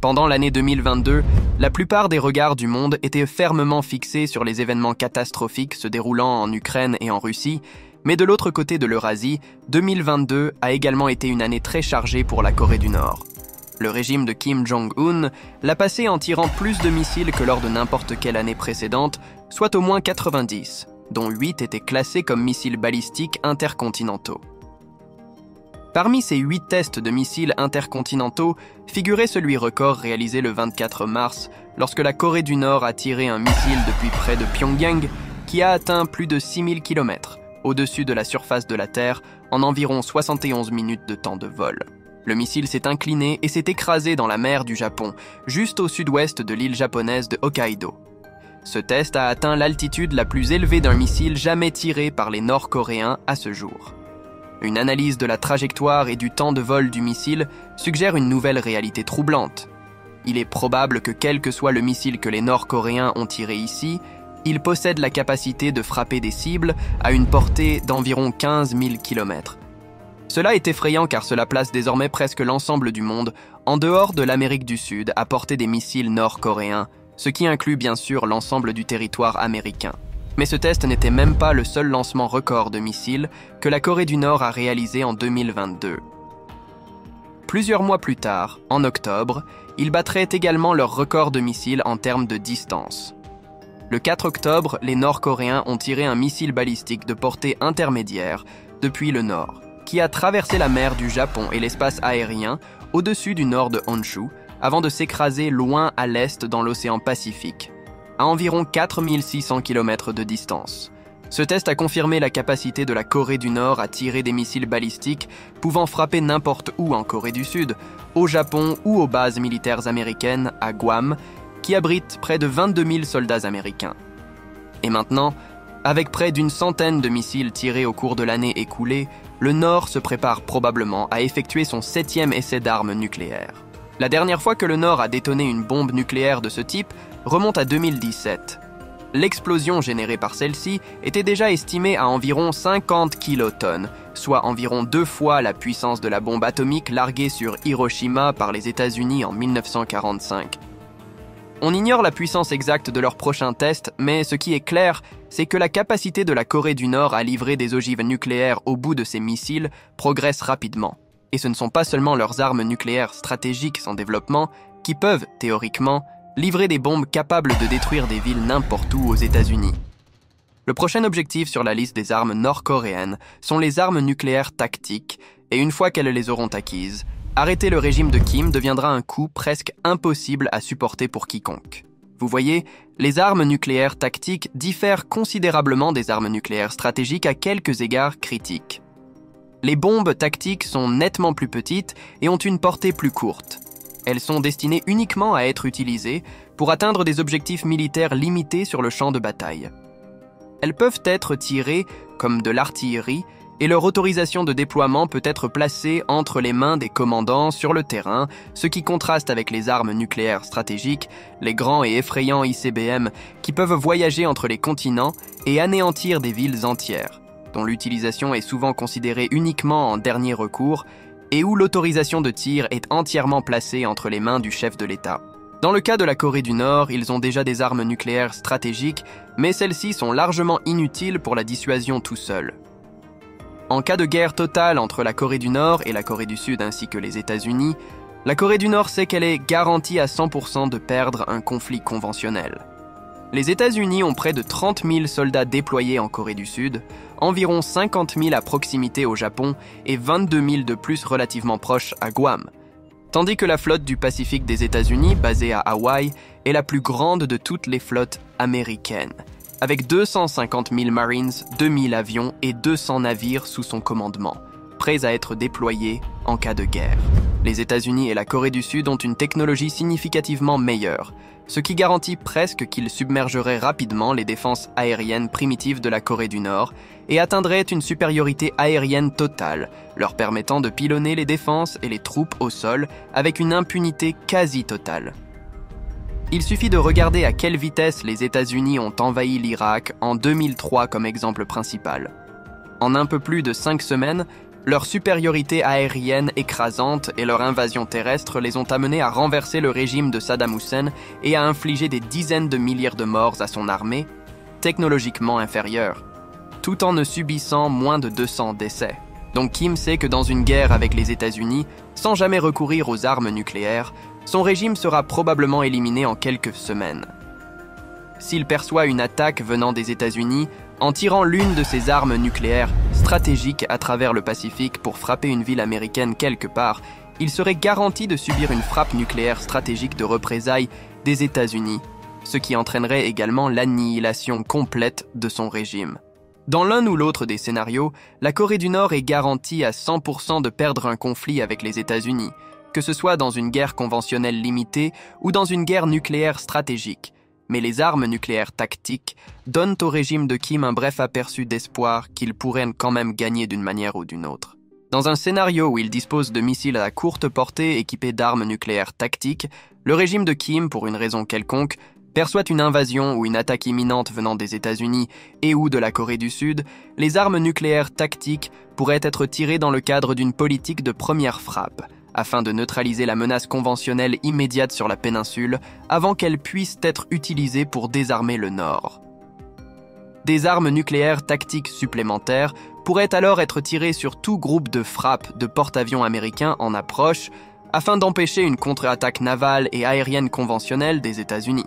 Pendant l'année 2022, la plupart des regards du monde étaient fermement fixés sur les événements catastrophiques se déroulant en Ukraine et en Russie, mais de l'autre côté de l'Eurasie, 2022 a également été une année très chargée pour la Corée du Nord. Le régime de Kim Jong-un l'a passé en tirant plus de missiles que lors de n'importe quelle année précédente, soit au moins 90, dont 8 étaient classés comme missiles balistiques intercontinentaux. Parmi ces 8 tests de missiles intercontinentaux figurait celui record réalisé le 24 mars lorsque la Corée du Nord a tiré un missile depuis près de Pyongyang qui a atteint plus de 6000 km au-dessus de la surface de la Terre en environ 71 minutes de temps de vol. Le missile s'est incliné et s'est écrasé dans la mer du Japon, juste au sud-ouest de l'île japonaise de Hokkaido. Ce test a atteint l'altitude la plus élevée d'un missile jamais tiré par les Nord-Coréens à ce jour. Une analyse de la trajectoire et du temps de vol du missile suggère une nouvelle réalité troublante. Il est probable que quel que soit le missile que les Nord-Coréens ont tiré ici, il possède la capacité de frapper des cibles à une portée d'environ 15 000 km. Cela est effrayant car cela place désormais presque l'ensemble du monde en dehors de l'Amérique du Sud à portée des missiles nord-coréens, ce qui inclut bien sûr l'ensemble du territoire américain. Mais ce test n'était même pas le seul lancement record de missiles que la Corée du Nord a réalisé en 2022. Plusieurs mois plus tard, en octobre, ils battraient également leur record de missiles en termes de distance. Le 4 octobre, les Nord-Coréens ont tiré un missile balistique de portée intermédiaire depuis le nord, qui a traversé la mer du Japon et l'espace aérien au-dessus du nord de Honshu, avant de s'écraser loin à l'est dans l'océan Pacifique, à environ 4600 km de distance. Ce test a confirmé la capacité de la Corée du Nord à tirer des missiles balistiques pouvant frapper n'importe où en Corée du Sud, au Japon ou aux bases militaires américaines à Guam, qui abrite près de 22 000 soldats américains. Et maintenant, avec près d'une centaine de missiles tirés au cours de l'année écoulée, le Nord se prépare probablement à effectuer son 7e essai d'armes nucléaires. La dernière fois que le Nord a détoné une bombe nucléaire de ce type remonte à 2017. L'explosion générée par celle-ci était déjà estimée à environ 50 kilotonnes, soit environ 2 fois la puissance de la bombe atomique larguée sur Hiroshima par les États-Unis en 1945. On ignore la puissance exacte de leur prochain test, mais ce qui est clair, c'est que la capacité de la Corée du Nord à livrer des ogives nucléaires au bout de ses missiles progresse rapidement. Et ce ne sont pas seulement leurs armes nucléaires stratégiques en développement qui peuvent, théoriquement, livrer des bombes capables de détruire des villes n'importe où aux États-Unis. Le prochain objectif sur la liste des armes nord-coréennes sont les armes nucléaires tactiques, et une fois qu'elles les auront acquises, arrêter le régime de Kim deviendra un coup presque impossible à supporter pour quiconque. Vous voyez, les armes nucléaires tactiques diffèrent considérablement des armes nucléaires stratégiques à quelques égards critiques. Les bombes tactiques sont nettement plus petites et ont une portée plus courte. Elles sont destinées uniquement à être utilisées pour atteindre des objectifs militaires limités sur le champ de bataille. Elles peuvent être tirées comme de l'artillerie et leur autorisation de déploiement peut être placée entre les mains des commandants sur le terrain, ce qui contraste avec les armes nucléaires stratégiques, les grands et effrayants ICBM qui peuvent voyager entre les continents et anéantir des villes entières, dont l'utilisation est souvent considérée uniquement en dernier recours et où l'autorisation de tir est entièrement placée entre les mains du chef de l'État. Dans le cas de la Corée du Nord, ils ont déjà des armes nucléaires stratégiques, mais celles-ci sont largement inutiles pour la dissuasion tout seul. En cas de guerre totale entre la Corée du Nord et la Corée du Sud ainsi que les États-Unis, la Corée du Nord sait qu'elle est garantie à 100% de perdre un conflit conventionnel. Les États-Unis ont près de 30 000 soldats déployés en Corée du Sud, environ 50 000 à proximité au Japon et 22 000 de plus relativement proches à Guam, tandis que la flotte du Pacifique des États-Unis, basée à Hawaï, est la plus grande de toutes les flottes américaines, avec 250 000 Marines, 2000 avions et 200 navires sous son commandement, prêts à être déployés en cas de guerre. Les États-Unis et la Corée du Sud ont une technologie significativement meilleure, ce qui garantit presque qu'ils submergeraient rapidement les défenses aériennes primitives de la Corée du Nord et atteindraient une supériorité aérienne totale, leur permettant de pilonner les défenses et les troupes au sol avec une impunité quasi totale. Il suffit de regarder à quelle vitesse les États-Unis ont envahi l'Irak en 2003 comme exemple principal. En un peu plus de 5 semaines, Leur supériorité aérienne écrasante et leur invasion terrestre les ont amenés à renverser le régime de Saddam Hussein et à infliger des dizaines de milliers de morts à son armée, technologiquement inférieure, tout en ne subissant moins de 200 décès. Donc Kim sait que dans une guerre avec les États-Unis, sans jamais recourir aux armes nucléaires, son régime sera probablement éliminé en quelques semaines. S'il perçoit une attaque venant des États-Unis, en tirant l'une de ses armes nucléaires stratégiques à travers le Pacifique pour frapper une ville américaine quelque part, il serait garanti de subir une frappe nucléaire stratégique de représailles des États-Unis, ce qui entraînerait également l'annihilation complète de son régime. Dans l'un ou l'autre des scénarios, la Corée du Nord est garantie à 100% de perdre un conflit avec les États-Unis, que ce soit dans une guerre conventionnelle limitée ou dans une guerre nucléaire stratégique. Mais les armes nucléaires tactiques donnent au régime de Kim un bref aperçu d'espoir qu'il pourrait quand même gagner d'une manière ou d'une autre. Dans un scénario où il dispose de missiles à courte portée équipés d'armes nucléaires tactiques, le régime de Kim, pour une raison quelconque, perçoit une invasion ou une attaque imminente venant des États-Unis et ou de la Corée du Sud, les armes nucléaires tactiques pourraient être tirées dans le cadre d'une politique de première frappe, afin de neutraliser la menace conventionnelle immédiate sur la péninsule avant qu'elle puisse être utilisée pour désarmer le Nord. Des armes nucléaires tactiques supplémentaires pourraient alors être tirées sur tout groupe de frappe de porte-avions américains en approche afin d'empêcher une contre-attaque navale et aérienne conventionnelle des États-Unis.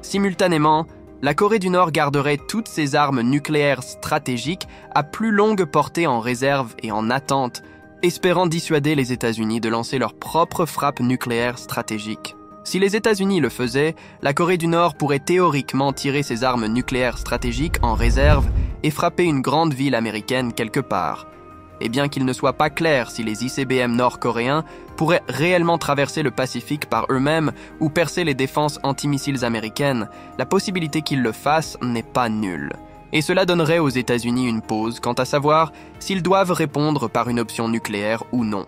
Simultanément, la Corée du Nord garderait toutes ses armes nucléaires stratégiques à plus longue portée en réserve et en attente, espérant dissuader les États-Unis de lancer leur propre frappe nucléaire stratégique. Si les États-Unis le faisaient, la Corée du Nord pourrait théoriquement tirer ses armes nucléaires stratégiques en réserve et frapper une grande ville américaine quelque part. Et bien qu'il ne soit pas clair si les ICBM nord-coréens pourraient réellement traverser le Pacifique par eux-mêmes ou percer les défenses antimissiles américaines, la possibilité qu'ils le fassent n'est pas nulle. Et cela donnerait aux États-Unis une pause quant à savoir s'ils doivent répondre par une option nucléaire ou non.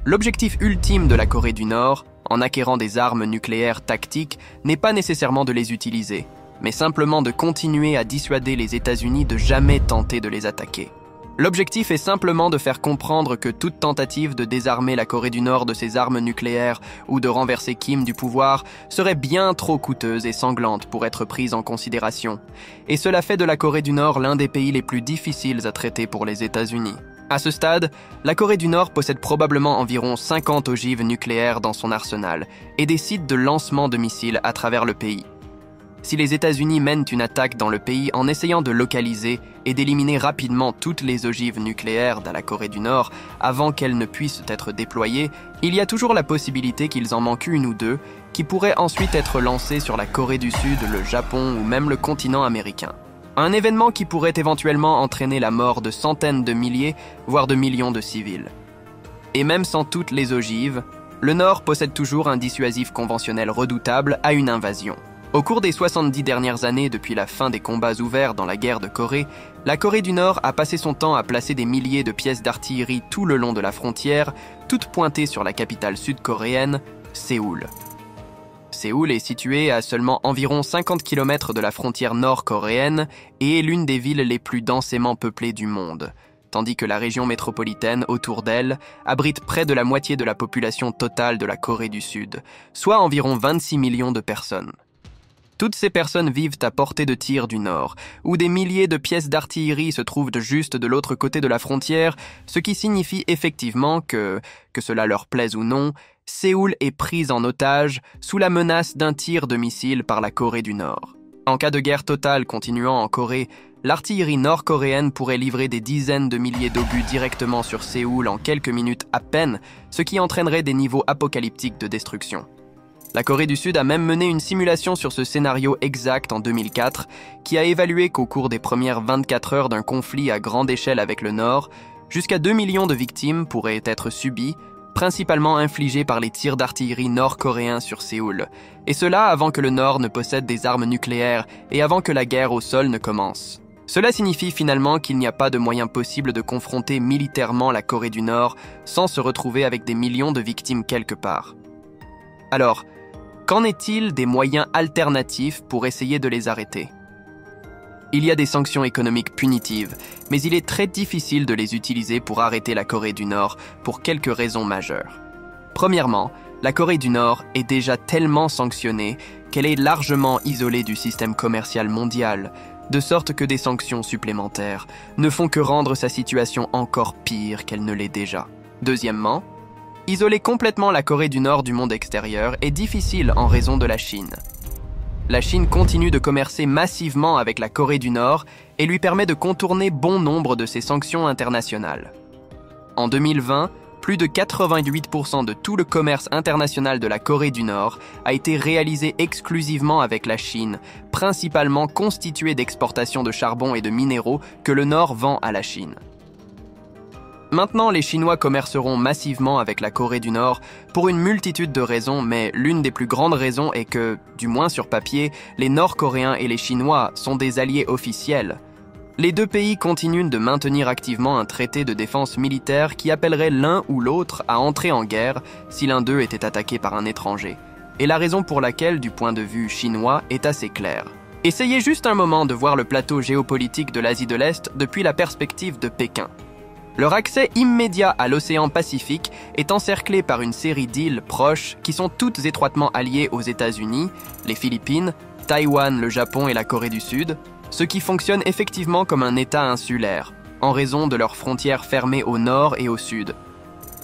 L'objectif ultime de la Corée du Nord, en acquérant des armes nucléaires tactiques, n'est pas nécessairement de les utiliser, mais simplement de continuer à dissuader les États-Unis de jamais tenter de les attaquer. L'objectif est simplement de faire comprendre que toute tentative de désarmer la Corée du Nord de ses armes nucléaires ou de renverser Kim du pouvoir serait bien trop coûteuse et sanglante pour être prise en considération. Et cela fait de la Corée du Nord l'un des pays les plus difficiles à traiter pour les États-Unis. À ce stade, la Corée du Nord possède probablement environ 50 ogives nucléaires dans son arsenal et des sites de lancement de missiles à travers le pays. Si les États-Unis mènent une attaque dans le pays en essayant de localiser et d'éliminer rapidement toutes les ogives nucléaires de la Corée du Nord avant qu'elles ne puissent être déployées, il y a toujours la possibilité qu'ils en manquent une ou deux qui pourraient ensuite être lancées sur la Corée du Sud, le Japon ou même le continent américain. Un événement qui pourrait éventuellement entraîner la mort de centaines de milliers, voire de millions de civils. Et même sans toutes les ogives, le Nord possède toujours un dissuasif conventionnel redoutable à une invasion. Au cours des 70 dernières années depuis la fin des combats ouverts dans la guerre de Corée, la Corée du Nord a passé son temps à placer des milliers de pièces d'artillerie tout le long de la frontière, toutes pointées sur la capitale sud-coréenne, Séoul. Séoul est située à seulement environ 50 km de la frontière nord-coréenne et est l'une des villes les plus densément peuplées du monde, tandis que la région métropolitaine autour d'elle abrite près de la moitié de la population totale de la Corée du Sud, soit environ 26 millions de personnes. Toutes ces personnes vivent à portée de tir du nord, où des milliers de pièces d'artillerie se trouvent juste de l'autre côté de la frontière, ce qui signifie effectivement que cela leur plaise ou non, Séoul est prise en otage sous la menace d'un tir de missile par la Corée du Nord. En cas de guerre totale continuant en Corée, l'artillerie nord-coréenne pourrait livrer des dizaines de milliers d'obus directement sur Séoul en quelques minutes à peine, ce qui entraînerait des niveaux apocalyptiques de destruction. La Corée du Sud a même mené une simulation sur ce scénario exact en 2004, qui a évalué qu'au cours des premières 24 heures d'un conflit à grande échelle avec le Nord, jusqu'à 2 millions de victimes pourraient être subies, principalement infligées par les tirs d'artillerie nord-coréens sur Séoul, et cela avant que le Nord ne possède des armes nucléaires et avant que la guerre au sol ne commence. Cela signifie finalement qu'il n'y a pas de moyen possible de confronter militairement la Corée du Nord sans se retrouver avec des millions de victimes quelque part. Alors, qu'en est-il des moyens alternatifs pour essayer de les arrêter ? Il y a des sanctions économiques punitives, mais il est très difficile de les utiliser pour arrêter la Corée du Nord pour quelques raisons majeures. Premièrement, la Corée du Nord est déjà tellement sanctionnée qu'elle est largement isolée du système commercial mondial, de sorte que des sanctions supplémentaires ne font que rendre sa situation encore pire qu'elle ne l'est déjà. Deuxièmement, isoler complètement la Corée du Nord du monde extérieur est difficile en raison de la Chine. La Chine continue de commercer massivement avec la Corée du Nord et lui permet de contourner bon nombre de ses sanctions internationales. En 2020, plus de 88% de tout le commerce international de la Corée du Nord a été réalisé exclusivement avec la Chine, principalement constitué d'exportations de charbon et de minéraux que le Nord vend à la Chine. Maintenant, les Chinois commerceront massivement avec la Corée du Nord pour une multitude de raisons, mais l'une des plus grandes raisons est que, du moins sur papier, les Nord-Coréens et les Chinois sont des alliés officiels. Les deux pays continuent de maintenir activement un traité de défense militaire qui appellerait l'un ou l'autre à entrer en guerre si l'un d'eux était attaqué par un étranger. Et la raison pour laquelle, du point de vue chinois, est assez claire. Essayez juste un moment de voir le plateau géopolitique de l'Asie de l'Est depuis la perspective de Pékin. Leur accès immédiat à l'océan Pacifique est encerclé par une série d'îles proches qui sont toutes étroitement alliées aux États-Unis, les Philippines, Taïwan, le Japon et la Corée du Sud, ce qui fonctionne effectivement comme un État insulaire, en raison de leurs frontières fermées au nord et au sud.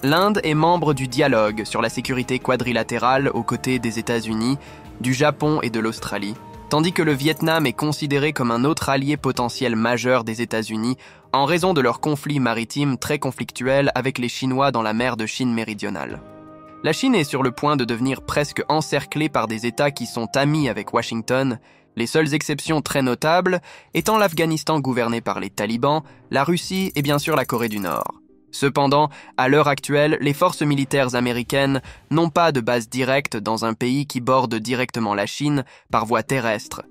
L'Inde est membre du dialogue sur la sécurité quadrilatérale aux côtés des États-Unis, du Japon et de l'Australie, tandis que le Vietnam est considéré comme un autre allié potentiel majeur des États-Unis en raison de leur conflit maritime très conflictuel avec les Chinois dans la mer de Chine méridionale. La Chine est sur le point de devenir presque encerclée par des États qui sont amis avec Washington, les seules exceptions très notables étant l'Afghanistan gouverné par les talibans, la Russie et bien sûr la Corée du Nord. Cependant, à l'heure actuelle, les forces militaires américaines n'ont pas de base directe dans un pays qui borde directement la Chine par voie terrestre.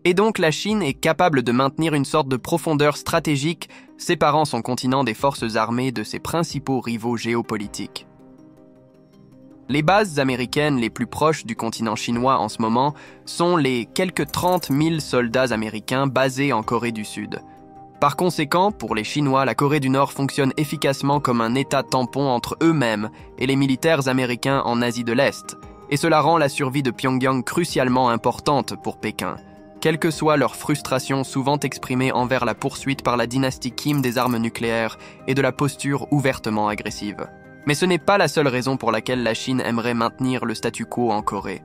Et donc la Chine est capable de maintenir une sorte de profondeur stratégique séparant son continent des forces armées de ses principaux rivaux géopolitiques. Les bases américaines les plus proches du continent chinois en ce moment sont les quelques 30 000 soldats américains basés en Corée du Sud. Par conséquent, pour les Chinois, la Corée du Nord fonctionne efficacement comme un État tampon entre eux-mêmes et les militaires américains en Asie de l'Est, et cela rend la survie de Pyongyang crucialement importante pour Pékin, quelle que soit leur frustration souvent exprimée envers la poursuite par la dynastie Kim des armes nucléaires et de la posture ouvertement agressive. Mais ce n'est pas la seule raison pour laquelle la Chine aimerait maintenir le statu quo en Corée.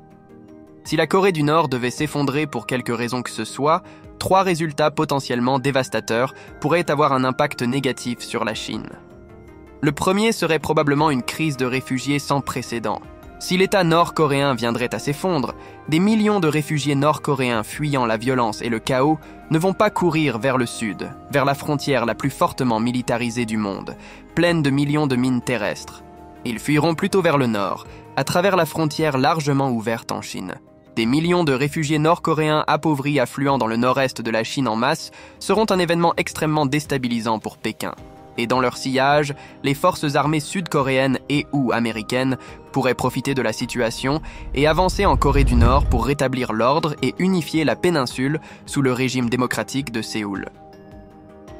Si la Corée du Nord devait s'effondrer pour quelque raison que ce soit, 3 résultats potentiellement dévastateurs pourraient avoir un impact négatif sur la Chine. Le premier serait probablement une crise de réfugiés sans précédent. Si l'État nord-coréen viendrait à s'effondrer, des millions de réfugiés nord-coréens fuyant la violence et le chaos ne vont pas courir vers le sud, vers la frontière la plus fortement militarisée du monde, pleine de millions de mines terrestres. Ils fuiront plutôt vers le nord, à travers la frontière largement ouverte en Chine. Des millions de réfugiés nord-coréens appauvris affluant dans le nord-est de la Chine en masse seront un événement extrêmement déstabilisant pour Pékin. Et dans leur sillage, les forces armées sud-coréennes et ou américaines pourraient profiter de la situation et avancer en Corée du Nord pour rétablir l'ordre et unifier la péninsule sous le régime démocratique de Séoul.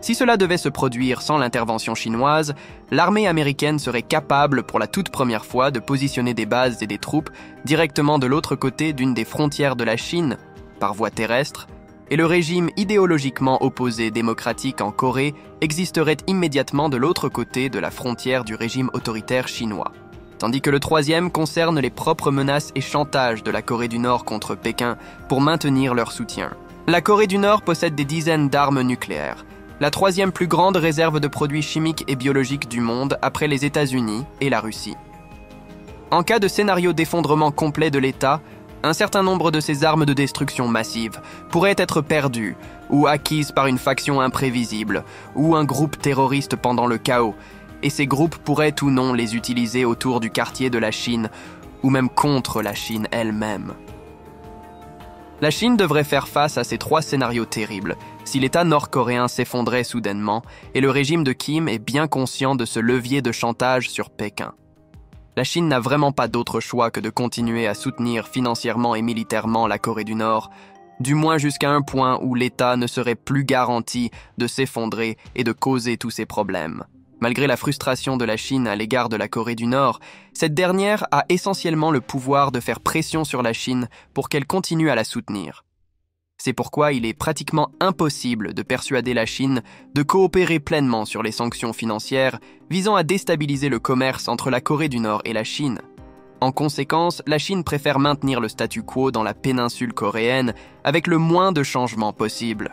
Si cela devait se produire sans l'intervention chinoise, l'armée américaine serait capable pour la toute première fois de positionner des bases et des troupes directement de l'autre côté d'une des frontières de la Chine, par voie terrestre, et le régime idéologiquement opposé démocratique en Corée existerait immédiatement de l'autre côté de la frontière du régime autoritaire chinois. Tandis que le troisième concerne les propres menaces et chantages de la Corée du Nord contre Pékin pour maintenir leur soutien. La Corée du Nord possède des dizaines d'armes nucléaires, la troisième plus grande réserve de produits chimiques et biologiques du monde après les États-Unis et la Russie. En cas de scénario d'effondrement complet de l'État, un certain nombre de ces armes de destruction massive pourraient être perdues ou acquises par une faction imprévisible ou un groupe terroriste pendant le chaos, et ces groupes pourraient ou non les utiliser autour du quartier de la Chine ou même contre la Chine elle-même. La Chine devrait faire face à ces 3 scénarios terribles si l'État nord-coréen s'effondrait soudainement et le régime de Kim est bien conscient de ce levier de chantage sur Pékin. La Chine n'a vraiment pas d'autre choix que de continuer à soutenir financièrement et militairement la Corée du Nord, du moins jusqu'à un point où l'État ne serait plus garanti de s'effondrer et de causer tous ces problèmes. Malgré la frustration de la Chine à l'égard de la Corée du Nord, cette dernière a essentiellement le pouvoir de faire pression sur la Chine pour qu'elle continue à la soutenir. C'est pourquoi il est pratiquement impossible de persuader la Chine de coopérer pleinement sur les sanctions financières visant à déstabiliser le commerce entre la Corée du Nord et la Chine. En conséquence, la Chine préfère maintenir le statu quo dans la péninsule coréenne avec le moins de changements possible.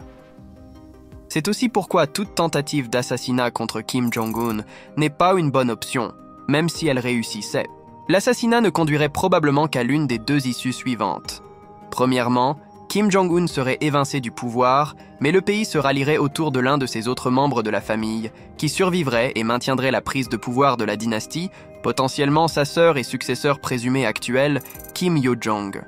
C'est aussi pourquoi toute tentative d'assassinat contre Kim Jong-un n'est pas une bonne option, même si elle réussissait. L'assassinat ne conduirait probablement qu'à l'une des deux issues suivantes. Premièrement, Kim Jong-un serait évincé du pouvoir, mais le pays se rallierait autour de l'un de ses autres membres de la famille, qui survivrait et maintiendrait la prise de pouvoir de la dynastie, potentiellement sa sœur et successeur présumé actuel, Kim Yo-jong.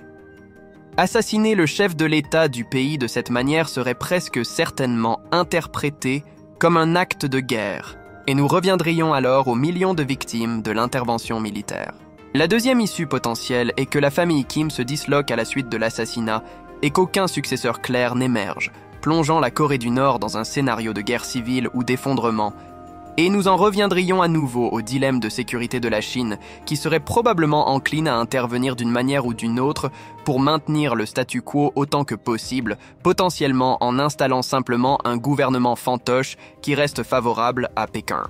Assassiner le chef de l'État du pays de cette manière serait presque certainement interprété comme un acte de guerre, et nous reviendrions alors aux millions de victimes de l'intervention militaire. La deuxième issue potentielle est que la famille Kim se disloque à la suite de l'assassinat et qu'aucun successeur clair n'émerge, plongeant la Corée du Nord dans un scénario de guerre civile ou d'effondrement. Et nous en reviendrions à nouveau au dilemme de sécurité de la Chine, qui serait probablement encline à intervenir d'une manière ou d'une autre pour maintenir le statu quo autant que possible, potentiellement en installant simplement un gouvernement fantoche qui reste favorable à Pékin.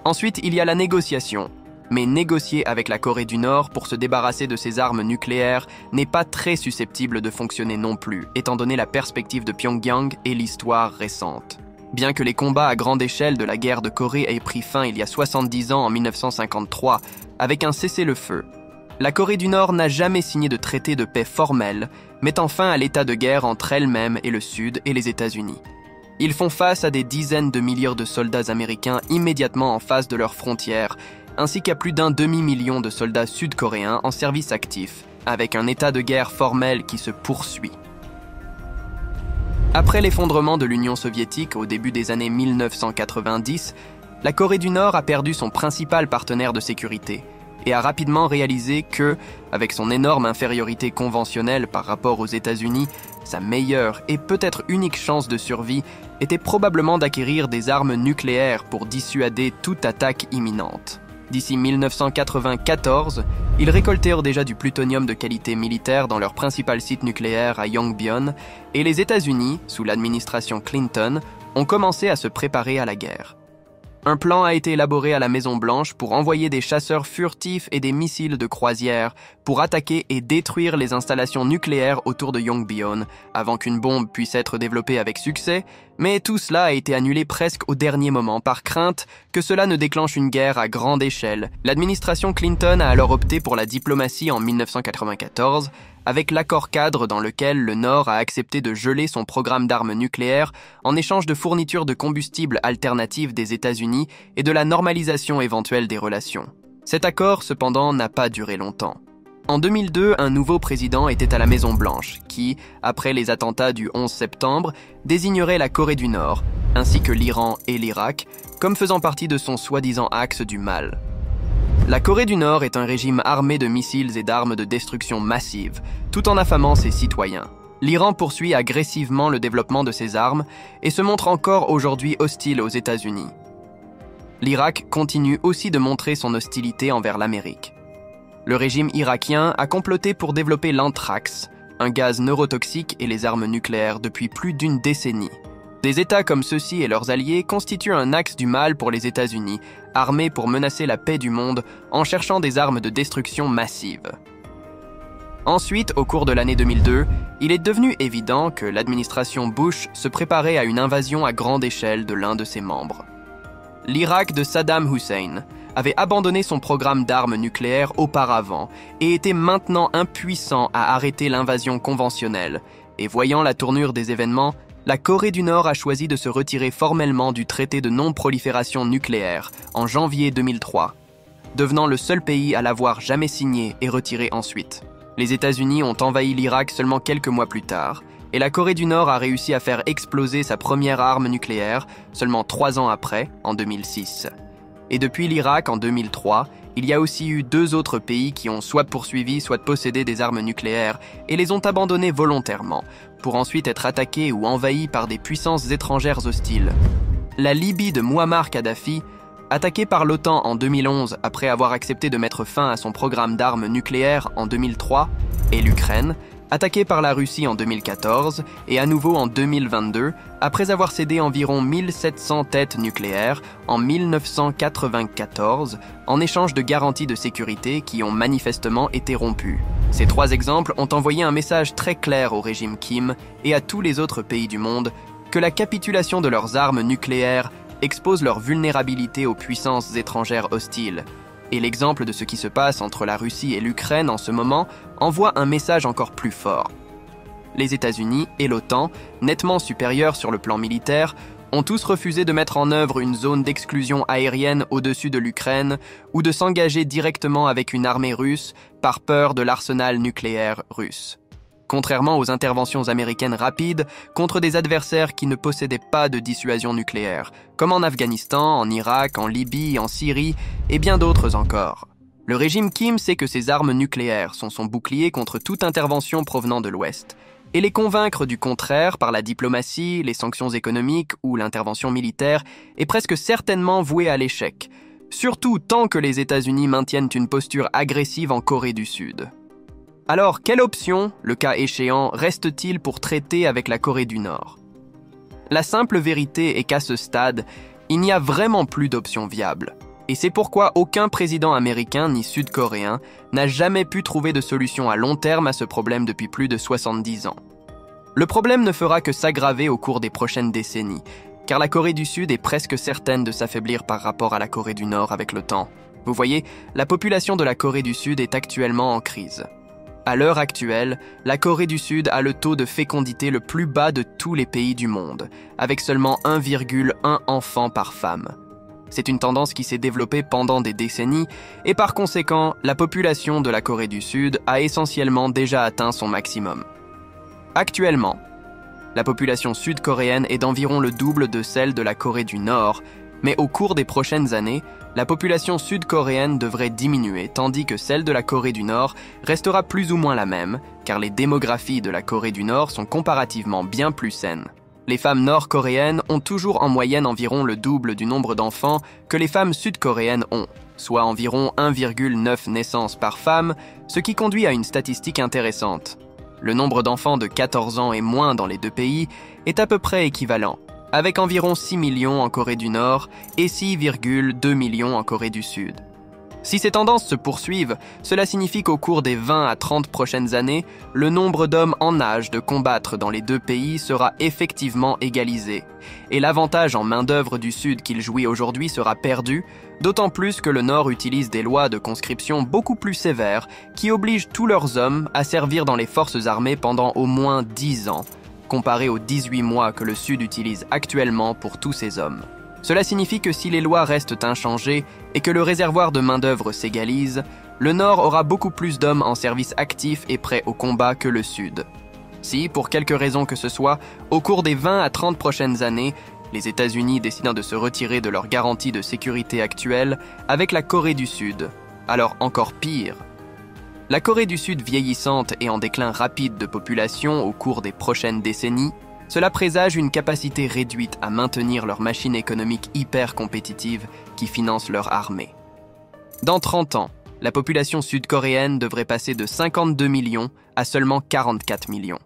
Ensuite, il y a la négociation. Mais négocier avec la Corée du Nord pour se débarrasser de ses armes nucléaires n'est pas très susceptible de fonctionner non plus, étant donné la perspective de Pyongyang et l'histoire récente. Bien que les combats à grande échelle de la guerre de Corée aient pris fin il y a 70 ans en 1953, avec un cessez-le-feu, la Corée du Nord n'a jamais signé de traité de paix formel, mettant fin à l'état de guerre entre elle-même et le Sud et les États-Unis. Ils font face à des dizaines de milliers de soldats américains immédiatement en face de leurs frontières, ainsi qu'à plus d'un demi-million de soldats sud-coréens en service actif, avec un état de guerre formel qui se poursuit. Après l'effondrement de l'Union soviétique au début des années 1990, la Corée du Nord a perdu son principal partenaire de sécurité et a rapidement réalisé que, avec son énorme infériorité conventionnelle par rapport aux États-Unis, sa meilleure et peut-être unique chance de survie était probablement d'acquérir des armes nucléaires pour dissuader toute attaque imminente. D'ici 1994, ils récoltèrent déjà du plutonium de qualité militaire dans leur principal site nucléaire à Yongbyon, et les États-Unis, sous l'administration Clinton, ont commencé à se préparer à la guerre. Un plan a été élaboré à la Maison-Blanche pour envoyer des chasseurs furtifs et des missiles de croisière pour attaquer et détruire les installations nucléaires autour de Yongbyon avant qu'une bombe puisse être développée avec succès, mais tout cela a été annulé presque au dernier moment par crainte que cela ne déclenche une guerre à grande échelle. L'administration Clinton a alors opté pour la diplomatie en 1994, avec l'accord-cadre dans lequel le Nord a accepté de geler son programme d'armes nucléaires en échange de fournitures de combustibles alternatives des États-Unis et de la normalisation éventuelle des relations. Cet accord, cependant, n'a pas duré longtemps. En 2002, un nouveau président était à la Maison-Blanche qui, après les attentats du 11 septembre, désignerait la Corée du Nord, ainsi que l'Iran et l'Irak, comme faisant partie de son soi-disant axe du mal. La Corée du Nord est un régime armé de missiles et d'armes de destruction massive, tout en affamant ses citoyens. L'Iran poursuit agressivement le développement de ses armes et se montre encore aujourd'hui hostile aux États-Unis. L'Irak continue aussi de montrer son hostilité envers l'Amérique. Le régime irakien a comploté pour développer l'anthrax, un gaz neurotoxique et les armes nucléaires depuis plus d'une décennie. Des États comme ceux-ci et leurs alliés constituent un axe du mal pour les États-Unis, armés pour menacer la paix du monde en cherchant des armes de destruction massive. Ensuite, au cours de l'année 2002, il est devenu évident que l'administration Bush se préparait à une invasion à grande échelle de l'un de ses membres. L'Irak de Saddam Hussein avait abandonné son programme d'armes nucléaires auparavant et était maintenant impuissant à arrêter l'invasion conventionnelle, et voyant la tournure des événements, la Corée du Nord a choisi de se retirer formellement du traité de non-prolifération nucléaire en janvier 2003, devenant le seul pays à l'avoir jamais signé et retiré ensuite. Les États-Unis ont envahi l'Irak seulement quelques mois plus tard, et la Corée du Nord a réussi à faire exploser sa première arme nucléaire seulement 3 ans après, en 2006. Et depuis l'Irak en 2003, Il y a aussi eu 2 autres pays qui ont soit poursuivi, soit possédé des armes nucléaires et les ont abandonnées volontairement, pour ensuite être attaqués ou envahis par des puissances étrangères hostiles. La Libye de Mouammar Kadhafi, attaquée par l'OTAN en 2011 après avoir accepté de mettre fin à son programme d'armes nucléaires en 2003, et l'Ukraine, attaquée par la Russie en 2014 et à nouveau en 2022 après avoir cédé environ 1700 têtes nucléaires en 1994 en échange de garanties de sécurité qui ont manifestement été rompues. Ces 3 exemples ont envoyé un message très clair au régime Kim et à tous les autres pays du monde que la capitulation de leurs armes nucléaires expose leur vulnérabilité aux puissances étrangères hostiles. Et l'exemple de ce qui se passe entre la Russie et l'Ukraine en ce moment envoie un message encore plus fort. Les États-Unis et l'OTAN, nettement supérieurs sur le plan militaire, ont tous refusé de mettre en œuvre une zone d'exclusion aérienne au-dessus de l'Ukraine ou de s'engager directement avec une armée russe par peur de l'arsenal nucléaire russe. Contrairement aux interventions américaines rapides contre des adversaires qui ne possédaient pas de dissuasion nucléaire, comme en Afghanistan, en Irak, en Libye, en Syrie et bien d'autres encore. Le régime Kim sait que ses armes nucléaires sont son bouclier contre toute intervention provenant de l'Ouest, et les convaincre du contraire par la diplomatie, les sanctions économiques ou l'intervention militaire est presque certainement voué à l'échec, surtout tant que les États-Unis maintiennent une posture agressive en Corée du Sud. Alors, quelle option, le cas échéant, reste-t-il pour traiter avec la Corée du Nord? La simple vérité est qu'à ce stade, il n'y a vraiment plus d'options viables. Et c'est pourquoi aucun président américain ni sud-coréen n'a jamais pu trouver de solution à long terme à ce problème depuis plus de 70 ans. Le problème ne fera que s'aggraver au cours des prochaines décennies, car la Corée du Sud est presque certaine de s'affaiblir par rapport à la Corée du Nord avec le temps. Vous voyez, la population de la Corée du Sud est actuellement en crise. À l'heure actuelle, la Corée du Sud a le taux de fécondité le plus bas de tous les pays du monde, avec seulement 1,1 enfant par femme. C'est une tendance qui s'est développée pendant des décennies et par conséquent, la population de la Corée du Sud a essentiellement déjà atteint son maximum. Actuellement, la population sud-coréenne est d'environ le double de celle de la Corée du Nord, mais au cours des prochaines années, la population sud-coréenne devrait diminuer, tandis que celle de la Corée du Nord restera plus ou moins la même, car les démographies de la Corée du Nord sont comparativement bien plus saines. Les femmes nord-coréennes ont toujours en moyenne environ le double du nombre d'enfants que les femmes sud-coréennes ont, soit environ 1,9 naissances par femme, ce qui conduit à une statistique intéressante. Le nombre d'enfants de 14 ans et moins dans les 2 pays est à peu près équivalent, avec environ 6 millions en Corée du Nord et 6,2 millions en Corée du Sud. Si ces tendances se poursuivent, cela signifie qu'au cours des 20 à 30 prochaines années, le nombre d'hommes en âge de combattre dans les 2 pays sera effectivement égalisé, et l'avantage en main-d'œuvre du Sud qu'il jouit aujourd'hui sera perdu, d'autant plus que le Nord utilise des lois de conscription beaucoup plus sévères qui obligent tous leurs hommes à servir dans les forces armées pendant au moins 10 ans, comparé aux 18 mois que le Sud utilise actuellement pour tous ses hommes. Cela signifie que si les lois restent inchangées et que le réservoir de main-d'œuvre s'égalise, le Nord aura beaucoup plus d'hommes en service actif et prêts au combat que le Sud. Si, pour quelque raison que ce soit, au cours des 20 à 30 prochaines années, les États-Unis décident de se retirer de leurs garanties de sécurité actuelles avec la Corée du Sud, alors encore pire. La Corée du Sud vieillissante et en déclin rapide de population au cours des prochaines décennies, cela présage une capacité réduite à maintenir leur machine économique hyper compétitive qui finance leur armée. Dans 30 ans, la population sud-coréenne devrait passer de 52 millions à seulement 44 millions.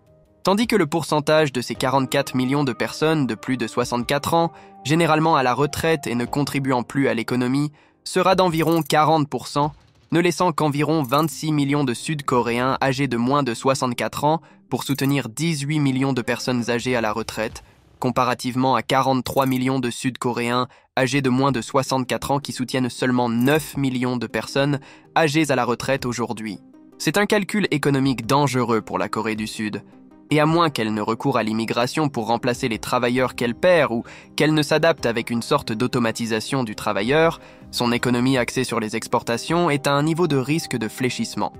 Tandis que le pourcentage de ces 44 millions de personnes de plus de 64 ans, généralement à la retraite et ne contribuant plus à l'économie, sera d'environ 40%, ne laissant qu'environ 26 millions de Sud-Coréens âgés de moins de 64 ans pour soutenir 18 millions de personnes âgées à la retraite, comparativement à 43 millions de Sud-Coréens âgés de moins de 64 ans qui soutiennent seulement 9 millions de personnes âgées à la retraite aujourd'hui. C'est un calcul économique dangereux pour la Corée du Sud. Et à moins qu'elle ne recoure à l'immigration pour remplacer les travailleurs qu'elle perd ou qu'elle ne s'adapte avec une sorte d'automatisation du travailleur, son économie axée sur les exportations est à un niveau de risque de fléchissement.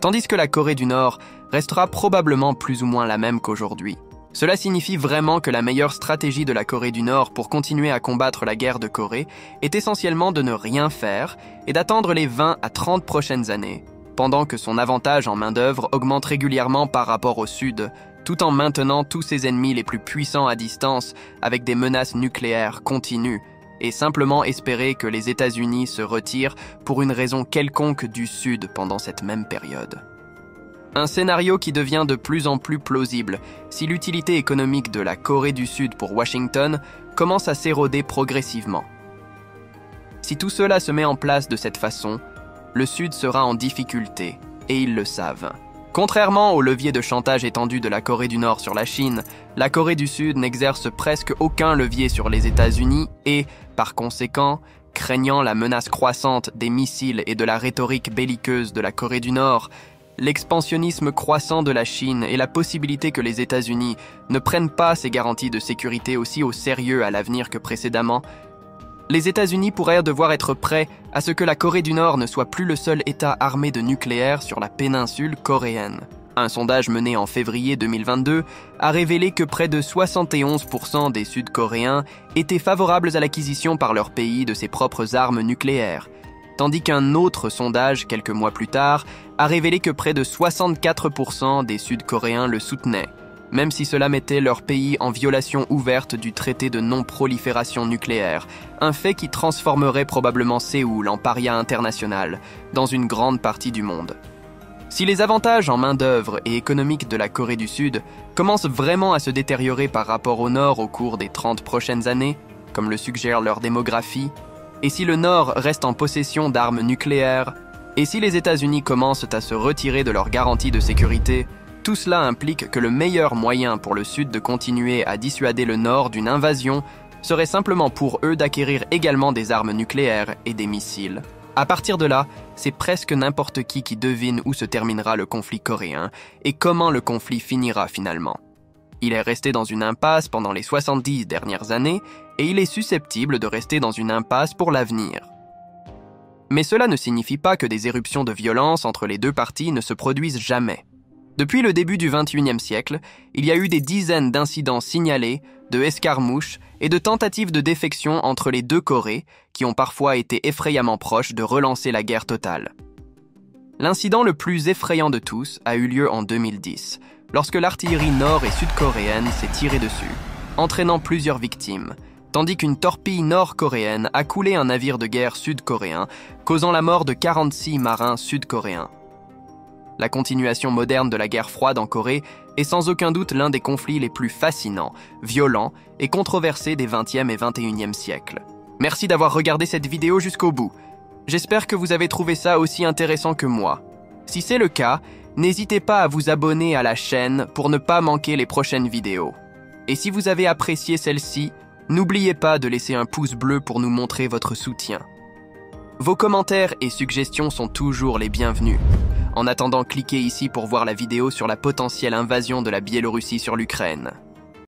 Tandis que la Corée du Nord restera probablement plus ou moins la même qu'aujourd'hui. Cela signifie vraiment que la meilleure stratégie de la Corée du Nord pour continuer à combattre la guerre de Corée est essentiellement de ne rien faire et d'attendre les 20 à 30 prochaines années, pendant que son avantage en main-d'œuvre augmente régulièrement par rapport au Sud, tout en maintenant tous ses ennemis les plus puissants à distance avec des menaces nucléaires continues, et simplement espérer que les États-Unis se retirent pour une raison quelconque du Sud pendant cette même période. Un scénario qui devient de plus en plus plausible si l'utilité économique de la Corée du Sud pour Washington commence à s'éroder progressivement. Si tout cela se met en place de cette façon, le Sud sera en difficulté, et ils le savent. Contrairement au levier de chantage étendu de la Corée du Nord sur la Chine, la Corée du Sud n'exerce presque aucun levier sur les États-Unis et, par conséquent, craignant la menace croissante des missiles et de la rhétorique belliqueuse de la Corée du Nord, l'expansionnisme croissant de la Chine et la possibilité que les États-Unis ne prennent pas ces garanties de sécurité aussi au sérieux à l'avenir que précédemment, les États-Unis pourraient devoir être prêts à ce que la Corée du Nord ne soit plus le seul État armé de nucléaire sur la péninsule coréenne. Un sondage mené en février 2022 a révélé que près de 71% des Sud-Coréens étaient favorables à l'acquisition par leur pays de ses propres armes nucléaires, tandis qu'un autre sondage, quelques mois plus tard, a révélé que près de 64% des Sud-Coréens le soutenaient, même si cela mettait leur pays en violation ouverte du traité de non-prolifération nucléaire, un fait qui transformerait probablement Séoul en paria international dans une grande partie du monde. Si les avantages en main-d'œuvre et économiques de la Corée du Sud commencent vraiment à se détériorer par rapport au Nord au cours des 30 prochaines années, comme le suggère leur démographie, et si le Nord reste en possession d'armes nucléaires, et si les États-Unis commencent à se retirer de leurs garanties de sécurité, tout cela implique que le meilleur moyen pour le Sud de continuer à dissuader le Nord d'une invasion serait simplement pour eux d'acquérir également des armes nucléaires et des missiles. À partir de là, c'est presque n'importe qui devine où se terminera le conflit coréen et comment le conflit finira finalement. Il est resté dans une impasse pendant les 70 dernières années et il est susceptible de rester dans une impasse pour l'avenir. Mais cela ne signifie pas que des éruptions de violence entre les deux parties ne se produisent jamais. Depuis le début du XXIe siècle, il y a eu des dizaines d'incidents signalés, de escarmouches et de tentatives de défection entre les deux Corées qui ont parfois été effrayamment proches de relancer la guerre totale. L'incident le plus effrayant de tous a eu lieu en 2010, lorsque l'artillerie nord- et sud-coréenne s'est tirée dessus, entraînant plusieurs victimes, tandis qu'une torpille nord-coréenne a coulé un navire de guerre sud-coréen, causant la mort de 46 marins sud-coréens. La continuation moderne de la guerre froide en Corée est sans aucun doute l'un des conflits les plus fascinants, violents et controversés des 20e et 21e siècles. Merci d'avoir regardé cette vidéo jusqu'au bout. J'espère que vous avez trouvé ça aussi intéressant que moi. Si c'est le cas, n'hésitez pas à vous abonner à la chaîne pour ne pas manquer les prochaines vidéos. Et si vous avez apprécié celle-ci, n'oubliez pas de laisser un pouce bleu pour nous montrer votre soutien. Vos commentaires et suggestions sont toujours les bienvenus. En attendant, cliquez ici pour voir la vidéo sur la potentielle invasion de la Biélorussie sur l'Ukraine.